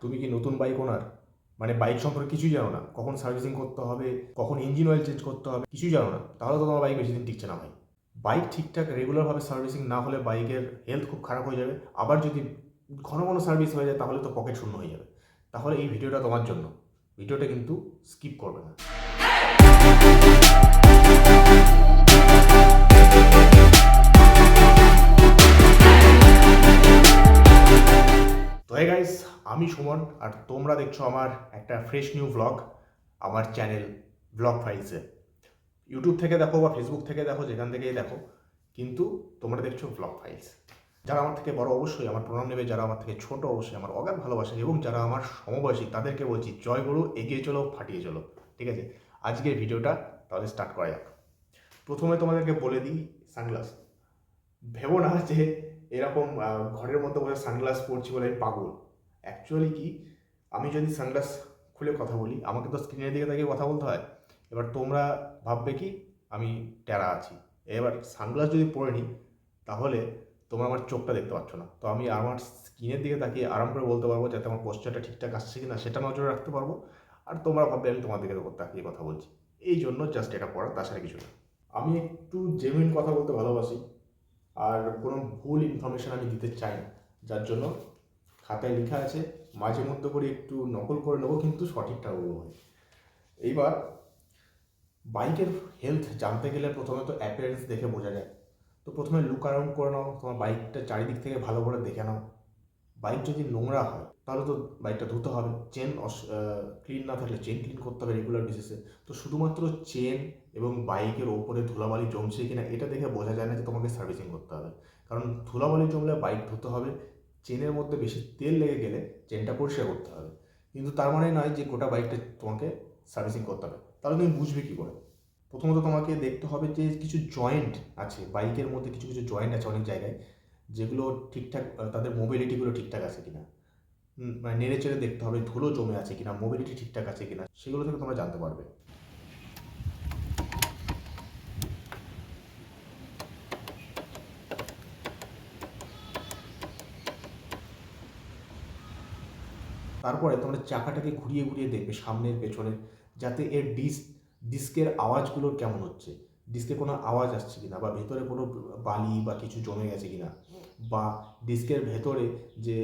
তুমি কি নতুন বাইক ওনার, মানে বাইক সম্পর্কে কিছুই জানো না, কখন সার্ভিসিং করতে হবে, কখন ইঞ্জিন অয়েল চেঞ্জ করতে হবে, কিছুই জানো না, তাহলে তো তোমার বাইক বেশি দিন টিকছে না ভাই। বাইক ঠিকঠাক রেগুলারভাবে সার্ভিসিং না হলে বাইকের হেলথ খুব খারাপ হয়ে যাবে। আবার যদি ঘন ঘন সার্ভিস হয়ে যায় তাহলে তো পকেট শূন্য হয়ে যাবে। তাহলে এই ভিডিওটা তোমার জন্য, ভিডিওটা কিন্তু স্কিপ করবে না। তো হে গাইস, আমি সুমন আর তোমরা দেখছো আমার একটা ফ্রেশ নিউ ব্লগ আমার চ্যানেল ব্লগ ফাইলসে। ইউটিউব থেকে দেখো বা ফেসবুক থেকে দেখো, যেখান থেকেই দেখো, কিন্তু তোমরা দেখছো ব্লগ ফাইলস। যারা আমার থেকে বড় অবশ্যই আমার প্রণাম নেবে, যারা আমার থেকে ছোট অবশ্যই আমার অগাধ ভালোবাসে, এবং যারা আমার সমবয়সী তাদেরকে বলছি জয় গুরু, এগিয়ে চলো, ফাটিয়ে চলো। ঠিক আছে, আজকের ভিডিওটা তাহলে স্টার্ট করা যাক। প্রথমে তোমাদেরকে বলে দিই, সানগ্লাস ভেবো না যে এরকম ঘরের মধ্যে বসে সানগ্লাস পরছি বলে আমি পাগল। অ্যাকচুয়ালি কি, আমি যদি সানগ্লাস খুলে কথা বলি, আমাকে তো স্ক্রিনের দিকে তাকিয়ে কথা বলতে হয়। এবার তোমরা ভাববে কি আমি ট্যারা আছি। এবার সানগ্লাস যদি পরে নিই তাহলে তোমরা আমার চোখটা দেখতে পাচ্ছ না, তো আমি আমার স্ক্রিনের দিকে তাকিয়ে আরাম করে বলতে পারবো যাতে আমার পোস্টারটা ঠিকঠাক আসছে কি না সেটা নজরে রাখতে পারবো। আর তোমরা ভাববে আমি তোমার দিকে তাকিয়ে কথা বলছি, এই জন্য জাস্ট এটা পড়া, তাছাড়া কিছু না। আমি একটু জেনুইন কথা বলতে ভালোবাসি, আর কোনো ভুল ইনফরমেশান আমি দিতে চাই না, যার জন্য খাতায় লেখা আছে, মাঝে মধ্যে করে একটু নকল করে নেবো, কিন্তু সঠিকটা বলবো। এইবার বাইকের হেলথ জানতে গেলে প্রথমে তো অ্যাপিয়ারেন্স দেখে বোঝা যায়। তো প্রথমে লুক অ্যারাউন্ড করে নাও, তোমার বাইকটা চারিদিক থেকে ভালো করে দেখে নাও। বাইক যদি নোংরা হয় তাহলে তো বাইকটা ধুতে হবে, চেন ক্লিন না থাকলে চেন ক্লিন করতে হবে রেগুলার বেসিসে। তো শুধুমাত্র চেন এবং বাইকের ওপরে ধুলাবালি জমছে কিনা এটা দেখে বোঝা যায় না যে তোমাকে সার্ভিসিং করতে হবে। কারণ ধুলাবালি জমলে বাইক ধুতে হবে, চেনের মধ্যে বেশি তেল লেগে গেলে চেনটা পরিষ্কার করতে হবে। কিন্তু তার মানে নয় যে গোটা বাইকটা তোমাকে সার্ভিসিং করতে হবে। তাহলে তুমি বুঝবে কী করে? প্রথমত তোমাকে দেখতে হবে যে কিছু জয়েন্ট আছে বাইকের মধ্যে, কিছু কিছু জয়েন্ট আছে অনেক জায়গায়, যেগুলো ঠিকঠাক তাদের মোবিলিটিগুলো ঠিকঠাক আছে কিনা। মানে নেড়ে চেড়ে দেখতে হবে ধুলো জমে আছে কিনা, মোবিলিটি ঠিকঠাক আছে কিনা, সেগুলো থেকে তোমরা জানতে পারবে। তারপরে তোমরা চাকাটাকে ঘুরিয়ে ঘুরিয়ে দেখবে সামনের পেছনের, যাতে এর ডিস্কের আওয়াজগুলো কেমন হচ্ছে, ডিস্কে কোনো আওয়াজ আসছে কিনা, বা ভেতরে কোনো বালি বা কিছু জমে গেছে কিনা, বা ডিস্কের ভেতরে যে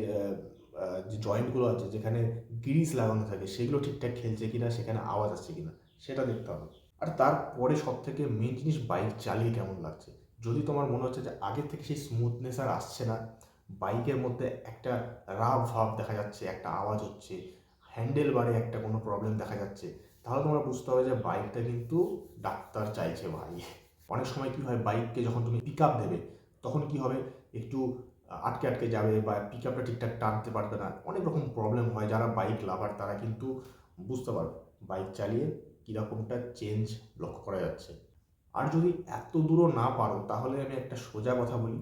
যে জয়েন্টগুলো আছে যেখানে গ্রিস লাগানো থাকে সেগুলো ঠিকঠাক খেলছে কিনা, সেখানে আওয়াজ আসছে কিনা, সেটা দেখতে হবে। আর তারপরে সব থেকে মেন জিনিস, বাইক চালিয়ে কেমন লাগছে। যদি তোমার মনে হচ্ছে যে আগের থেকে সেই স্মুথনেস আর আসছে না, বাইকের মধ্যে একটা রাফ ভাব দেখা যাচ্ছে, একটা আওয়াজ হচ্ছে, হ্যান্ডেল বারে একটা কোনো প্রবলেম দেখা যাচ্ছে, তাহলে তোমরা বুঝতে হবে যে বাইকটা কিন্তু ডাক্তার চাইছে ভাই। অনেক সময় কী হয়, বাইককে যখন তুমি পিক আপ দেবে তখন কী হবে, একটু আটকে আটকে যাবে বা পিক আপটা ঠিকঠাক টানতে পারবে না, অনেক রকম প্রবলেম হয়। যারা বাইক লাভার তারা কিন্তু বুঝতে পারবে বাইক চালিয়ে কীরকমটা চেঞ্জ লক্ষ্য করা যাচ্ছে। আর যদি এত দূরও না পারো তাহলে আমি একটা সোজা কথা বলি,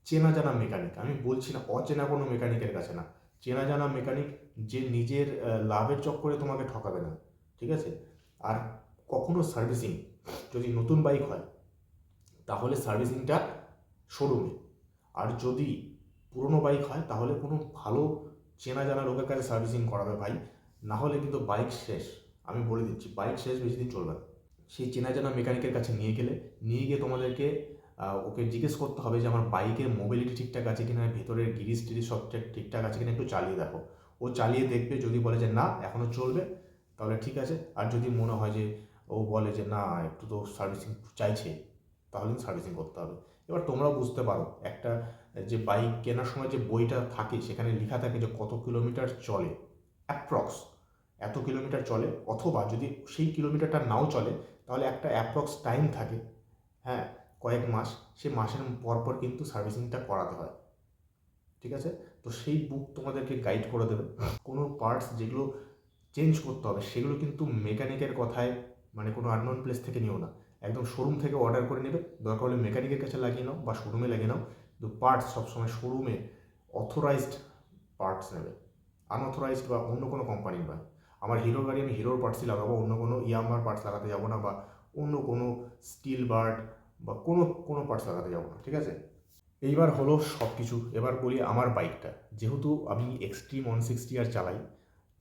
চেনা জানা মেকানিক, আমি বলছি না অচেনা কোনো মেকানিকের কাছে না, চেনা জানা মেকানিক যে নিজের লাভের চক্করে তোমাকে ঠকাবে না। ঠিক আছে। আর কখনো সার্ভিসিং, যদি নতুন বাইক হয় তাহলে সার্ভিসিংটা শোরুমে, আর যদি পুরনো বাইক হয় তাহলে কোনো ভালো চেনা জানা লোকের কাছে সার্ভিসিং করাবে ভাই, না হলে কিন্তু বাইক শেষ। আমি বলে দিচ্ছি, বাইক শেষ, বেশি দিন চলবে না। সেই চেনা জানা মেকানিকের কাছে নিয়ে গিয়ে তোমাদেরকে ওকে জিজ্ঞেস করতে হবে যে আমার বাইকের মোবিলিটি ঠিকঠাক আছে কিনা, ভেতরের গিরিস টিরিস সব ঠিকঠাক আছে কিনা, একটু চালিয়ে দেখো। ও চালিয়ে দেখবে, যদি বলে যে না এখনও চলবে তাহলে ঠিক আছে, আর যদি মনে হয় যে ও বলে যে না একটু তো সার্ভিসিং চাইছে, তাহলে সার্ভিসিং করতে হবে। এবার তোমরাও বুঝতে পারো, একটা যে বাইক কেনার সময় যে বইটা থাকে সেখানে লেখা থাকে যে কত কিলোমিটার চলে অ্যাপ্রক্স, এত কিলোমিটার চলে, অথবা যদি সেই কিলোমিটারটা নাও চলে তাহলে একটা অ্যাপ্রক্স টাইম থাকে, হ্যাঁ, কয়েক মাস, সে মাসের পর পর কিন্তু সার্ভিসিংটা করাতে হয়। ঠিক আছে। তো সেই বুক তোমাদেরকে গাইড করে দেবে। কোনো পার্টস যেগুলো চেঞ্জ করতে হবে সেগুলো কিন্তু মেকানিকের কথায়, মানে কোনো আননোন প্লেস থেকে নিও না, একদম শোরুম থেকে অর্ডার করে নেবে, দরকার হলে মেকানিকের কাছে লাগিয়ে নাও বা শোরুমে লাগিয়ে নাও। কিন্তু পার্টস সবসময় শোরুমে অথরাইজড পার্টস নেবে, আনঅথরাইজড বা অন্য কোনো কোম্পানির নয়। আমার হিরোর গাড়ি, আমি হিরোর পার্টসই লাগাবো, অন্য কোনো ইয়ামার পার্টস লাগাতে যাবো না, বা অন্য কোনো স্টিল বার্ড বা কোনো কোনো পার্টস লাগাতে যাবো না। ঠিক আছে। এইবার হলো সব কিছু, এবার বলি আমার বাইকটা। যেহেতু আমি এক্সট্রিম 160 আর চালাই,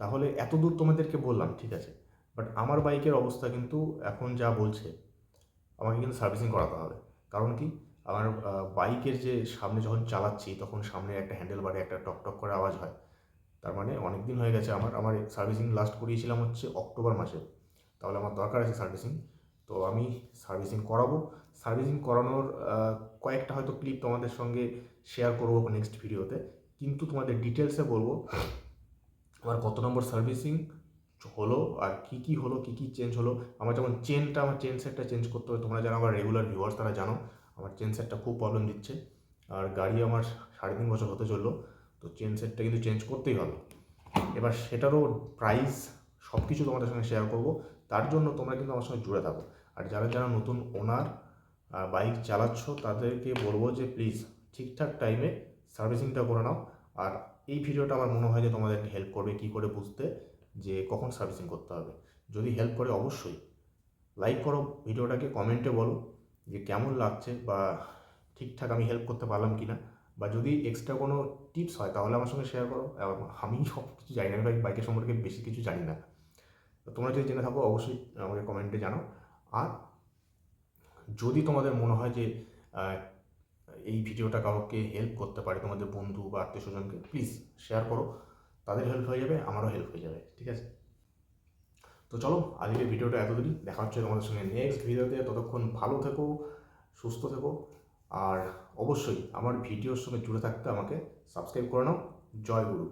তাহলে এত দূর তোমাদেরকে বললাম, ঠিক আছে, বাট আমার বাইকের অবস্থা কিন্তু এখন যা বলছে আমাকে কিন্তু সার্ভিসিং করাতে হবে। কারণ কি, আমার বাইকের যে সামনে যখন চালাচ্ছি তখন সামনে একটা হ্যান্ডেল বারে একটা টক টক করে আওয়াজ হয়। তার মানে অনেক দিন হয়ে গেছে আমার আমার সার্ভিসিং লাস্ট করিয়েছিলাম হচ্ছে অক্টোবর মাসে। তাহলে আমার দরকার আছে সার্ভিসিং, তো আমি সার্ভিসিং করাবো। সার্ভিসিং করানোর কয়েকটা হয়তো ক্লিপ তোমাদের সঙ্গে শেয়ার করবো নেক্সট ভিডিওতে, কিন্তু তোমাদের ডিটেলসে বলবো আমার কত নম্বর সার্ভিসিং হলো আর কি কি হলো, কি কি চেঞ্জ হলো। আমার যেমন আমার চেন সেটটা চেঞ্জ করতে হবে। তোমরা যারা আমার রেগুলার ভিউয়ার্স তারা জানো আমার চেন সেটটা খুব প্রবলেম দিচ্ছে, আর গাড়ি আমার 3.5 বছর হতে চললো, তো চেন সেটটা কিন্তু চেঞ্জ করতেই হবে। এবার সেটারও প্রাইস সব কিছু তোমাদের সঙ্গে শেয়ার করব। তার জন্য তোমরা কিন্তু আমার সঙ্গে জুড়ে থাকো। আর যারা যারা নতুন ওনার বাইক চালাচ্ছ তাদেরকে বলবো যে প্লিজ ঠিকঠাক টাইমে সার্ভিসিংটা করে নাও। আর এই ভিডিওটা আমার মনে হয় যে তোমাদেরকে হেল্প করবে কী করে বুঝতে যে কখন সার্ভিসিং করতে হবে। যদি হেল্প করে অবশ্যই লাইক করো ভিডিওটাকে, কমেন্টে বলো যে কেমন লাগছে বা ঠিকঠাক আমি হেল্প করতে পারলাম কি না, বা যদি এক্সট্রা কোনো টিপস হয় তাহলে আমার সঙ্গে শেয়ার করো। আমি সব কিছু জানি না, আমি বাইকের সম্পর্কে বেশি কিছু জানি না, তো তোমরা যদি জেনে থাকো অবশ্যই আমাকে কমেন্টে জানাও। আর যদি তোমাদের মনে হয় যে এই ভিডিওটা কাউকে হেল্প করতে পারে, তোমাদের বন্ধু বা আত্মীয় স্বজনকে, প্লিজ শেয়ার করো। তাদের হেল্প হয়ে যাবে, আমারও হেল্প হয়ে যাবে, ঠিক আছে। তো চলো আজকের ভিডিওটা এতদিনই, দেখা হচ্ছে তোমাদের সঙ্গে নেক্সট ভিডিওতে। ততক্ষণ ভালো থেকো, সুস্থ থেকো, আর অবশ্যই আমার ভিডিওর সঙ্গে জুড়ে থাকতে আমাকে সাবস্ক্রাইব করে নাও। জয় গুরু।